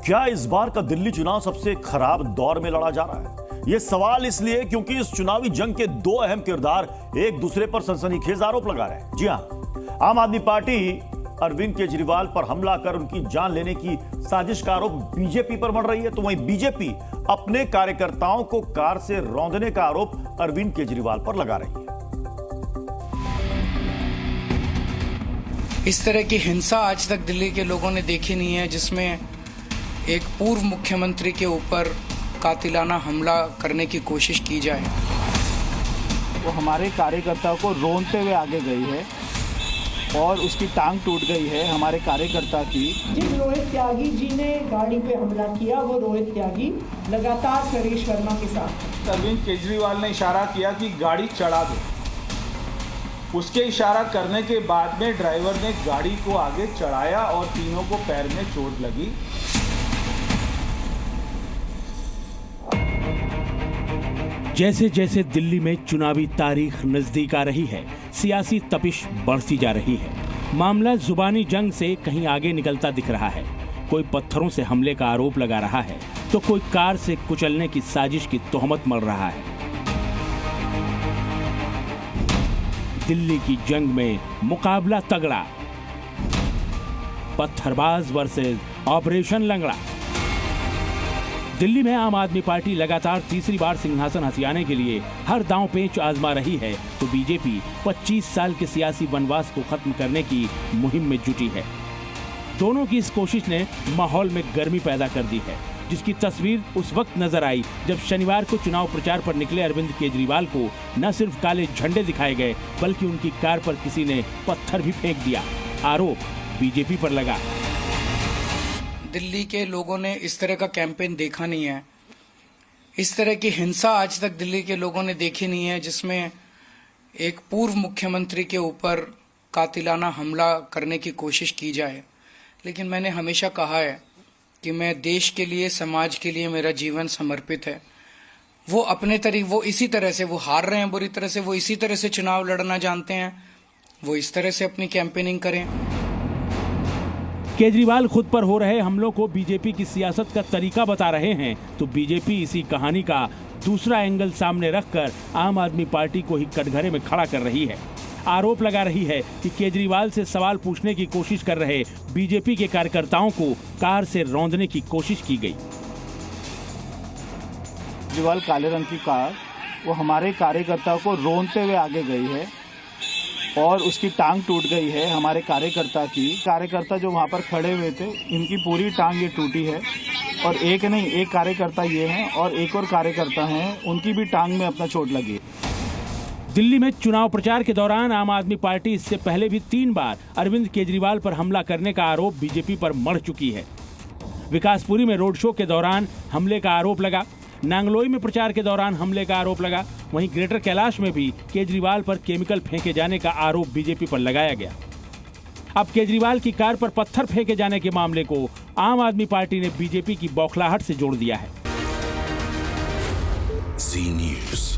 क्या इस बार का दिल्ली चुनाव सबसे खराब दौर में लड़ा जा रहा है? यह सवाल इसलिए क्योंकि इस चुनावी जंग के दो अहम किरदार एक दूसरे पर सनसनीखेज आरोप लगा रहे हैं। जी हां, आम आदमी पार्टी अरविंद केजरीवाल पर हमला कर उनकी जान लेने की साजिश का आरोप बीजेपी पर मढ़ रही है, तो वहीं बीजेपी अपने कार्यकर्ताओं को कार से रौंदने का आरोप अरविंद केजरीवाल पर लगा रही है। इस तरह की हिंसा आज तक दिल्ली के लोगों ने देखी नहीं है, जिसमें एक पूर्व मुख्यमंत्री के ऊपर कातिलाना हमला करने की कोशिश की जाए। वो हमारे कार्यकर्ता को रोंदते हुए आगे गई है और उसकी टांग टूट गई है हमारे कार्यकर्ता की। जिस रोहित त्यागी जी ने गाड़ी पे हमला किया, वो रोहित त्यागी लगातार सुरेश वर्मा के साथ। अरविंद केजरीवाल ने इशारा किया कि गाड़ी चढ़ा दो। उसके इशारा करने के बाद में ड्राइवर ने गाड़ी को आगे चढ़ाया और तीनों को पैर में चोट लगी। जैसे जैसे दिल्ली में चुनावी तारीख नजदीक आ रही है, सियासी तपिश बढ़ती जा रही है। मामला जुबानी जंग से कहीं आगे निकलता दिख रहा है। कोई पत्थरों से हमले का आरोप लगा रहा है, तो कोई कार से कुचलने की साजिश की तोहमत मढ़ रहा है। दिल्ली की जंग में मुकाबला तगड़ा, पत्थरबाज वर्सेस ऑपरेशन लंगड़ा। दिल्ली में आम आदमी पार्टी लगातार तीसरी बार सिंहासन हथियाने के लिए हर दांव पेच आजमा रही है, तो बीजेपी 25 साल के सियासी वनवास को खत्म करने की मुहिम में जुटी है। दोनों की इस कोशिश ने माहौल में गर्मी पैदा कर दी है, जिसकी तस्वीर उस वक्त नजर आई जब शनिवार को चुनाव प्रचार पर निकले अरविंद केजरीवाल को न सिर्फ काले झंडे दिखाए गए, बल्कि उनकी कार पर किसी ने पत्थर भी फेंक दिया। आरोप बीजेपी पर लगा। दिल्ली के लोगों ने इस तरह का कैंपेन देखा नहीं है। इस तरह की हिंसा आज तक दिल्ली के लोगों ने देखी नहीं है, जिसमें एक पूर्व मुख्यमंत्री के ऊपर कातिलाना हमला करने की कोशिश की जाए। लेकिन मैंने हमेशा कहा है कि मैं देश के लिए, समाज के लिए मेरा जीवन समर्पित है। वो अपने वो इसी तरह से वो हार रहे हैं बुरी तरह से, वो इसी तरह से चुनाव लड़ना जानते हैं, वो इस तरह से अपनी कैंपेनिंग करें। केजरीवाल खुद पर हो रहे हमलों को बीजेपी की सियासत का तरीका बता रहे हैं, तो बीजेपी इसी कहानी का दूसरा एंगल सामने रखकर आम आदमी पार्टी को ही कटघरे में खड़ा कर रही है। आरोप लगा रही है कि केजरीवाल से सवाल पूछने की कोशिश कर रहे बीजेपी के कार्यकर्ताओं को कार से रौंदने की कोशिश की गई। केजरीवाल काले रंग की कार वो हमारे कार्यकर्ता को रोंदते हुए आगे गई है और उसकी टांग टूट गई है हमारे कार्यकर्ता की। कार्यकर्ता जो वहाँ पर खड़े हुए थे, इनकी पूरी टांग ये टूटी है और एक नहीं, एक कार्यकर्ता ये हैं और एक और कार्यकर्ता हैं, उनकी भी टांग में अपना चोट लगी है। दिल्ली में चुनाव प्रचार के दौरान आम आदमी पार्टी इससे पहले भी 3 बार अरविंद केजरीवाल पर हमला करने का आरोप बीजेपी पर मढ़ चुकी है। विकासपुरी में रोड शो के दौरान हमले का आरोप लगा, नांगलोई में प्रचार के दौरान हमले का आरोप लगा, वहीं ग्रेटर कैलाश में भी केजरीवाल पर केमिकल फेंके जाने का आरोप बीजेपी पर लगाया गया। अब केजरीवाल की कार पर पत्थर फेंके जाने के मामले को आम आदमी पार्टी ने बीजेपी की बौखलाहट से जोड़ दिया है। जी न्यूज़।